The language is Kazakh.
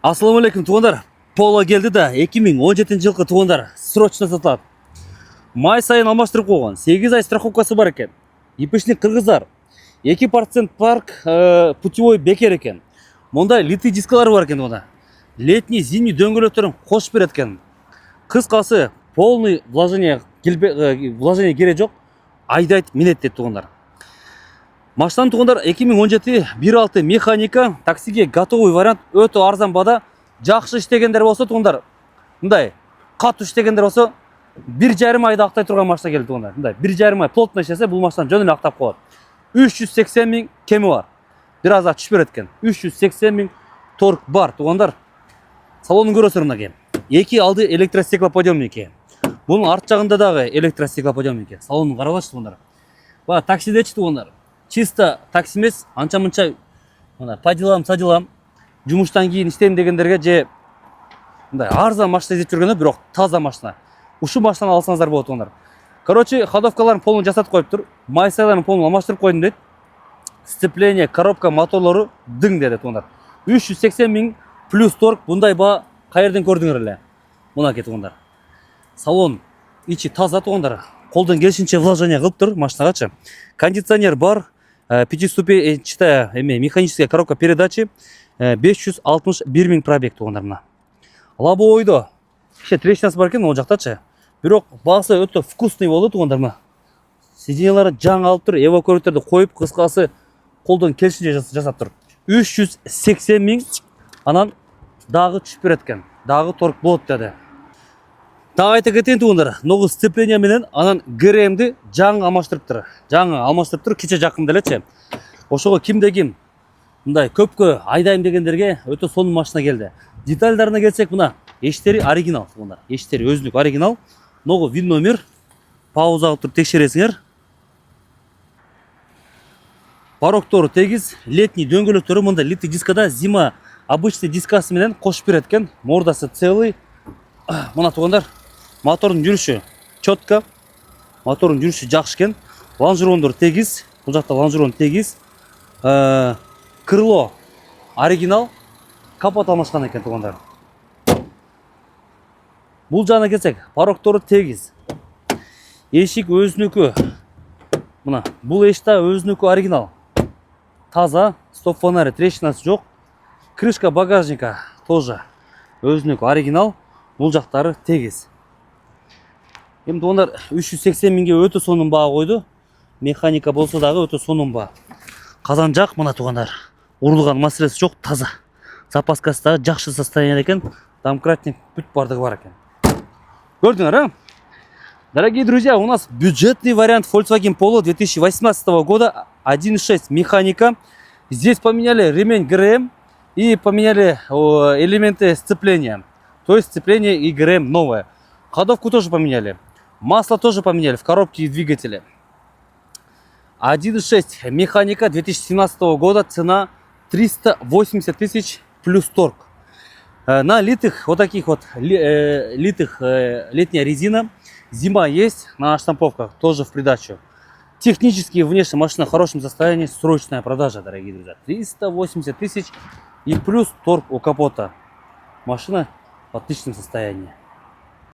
Ассаламу алейкум туғандар. Пола келді да 2017 жылғы туғандар срочно сатылады. Май сайын алмаштырып қойған. 8 ай страховкасы бар екен. ИПшник қырғыздар. 2% парк путевой бекер екен. Мұнда литый дискалары бар екен онда. Летний, зимний дөңгелектерін қош береді екен. Қысқасы полный вложение керек жоқ. Айдайды минет деді туғандар. Машинаның туғандар 2017 1.6 механика, таксиге готовый вариант, өте арзан бада. Жақсы іштегендер болса туғандар, мындай қатты іштегендер болса 1,5 айда ақтай тұрған машина келді туғандар. Мындай 1,5 ай плотно ішесе бұл машинаны жөнін ақтап қояды. 380 000 кемі бар. Biraz daha түшпер еткен. 380 000 торг бар туғандар. Салонын көресіңдер мына кен. 2 алды электростеклоподъемники. Бұның арт жағында дағы электростеклоподъемники. Салонын қаралашы туғандар. Ба таксидечі туғандар. Чисто такси емес, анча-мынча по делам, жұмыштан кейін іштеймін дегендерге же мындай арзан машина іздеп жүргенде, бірақ таза машина. Ушу машинаны алсаңыздар болады туғандар. Короче, ходовкаларын полный жасатып қойып тұр. Майсайларын полный алмаштырып қойдым дейді. Сцепление, коробка, моторлары дың деді туғандар. 380 000 плюс торг. Бұндай ба қайерден көрдіңдер әле? Мұна кет туғандар. Салон içi таза туғандар. Қолдан келшінше вложение қылып тұр машинағачы. Кондиционер бар. 5-ступенчатая механическая коробка передачи. 561 000 пробег туғандарына. Лобойды. Кеше трещинасы бар екен ол жақтачы. Бирок бағасы өте вкусный болды туғандарына. Сиденьялары жаңа алып тұр. Эвакуаторды қойып қысқасы қолдан келшінше жасап тұр. 380 000 анан дағы түшіп береткен. Дағы торг болады деді. Тағы айта кетейін туғандар, ноғы сцепление менен анан ГРМді жаңы алмаштырып тұр. Кеше жақын делече. Ошоға кимде ким мындай көпкө айдайым дегендерге өтө сонун машина келди. Детальдарына келсек, мына эштери оригинал туғандар. Эштери өзүнүк оригинал. Ноғы вин номер. Пауза алып туруп текшересиңер. Пароктору тегиз, летний дөңгөлөктөрү мында литый дискада, зима обычный дискасы менен кошуп береткен. Мордасы целый. Мына туғандар. Мотордың жүріші четко, мотордың жүріші жақсы екен. Лонжерондор тегиз, бұл жақта лонжерон тегиз. Крыло оригинал, капот алмашқан екен туғандар. Бұл жағына келсек, парокторы тегиз. Ешік өзінікі. Мына, бұл ешта өзінікі оригинал. Таза, стоп фонари, трещинасы жоқ. Крышка багажника тоже өзінікі оригинал. Бұл жақтары тегиз. Енді ондар 380 000-ге өте сонын баға қойды. Механика болса дағы өте сонын баға. Қазан жақ мына туғандар. Урылған мәселесі жоқ, таза. Запаскасы дағы жақсы состояние екен. Домкратник бүт бардығы бар екен. Көрдіңдер, а? Дорогие друзья, у нас бюджетный вариант Volkswagen Polo 2018 года 1.6 механика. Здесь поменяли ремень ГРМ и поменяли элементы сцепления. То есть сцепление и ГРМ новое. Ходовку тоже поменяли. Масло тоже поменяли в коробке и двигателе. 1.6 механика 2017 года. Цена 380 000 плюс торг. На литых, вот таких вот литых летняя резина. Зима есть на штамповках. Тоже в придачу. Технически внешне машина в хорошем состоянии. Срочная продажа, дорогие друзья. 380 000 и плюс торг у капота. Машина в отличном состоянии.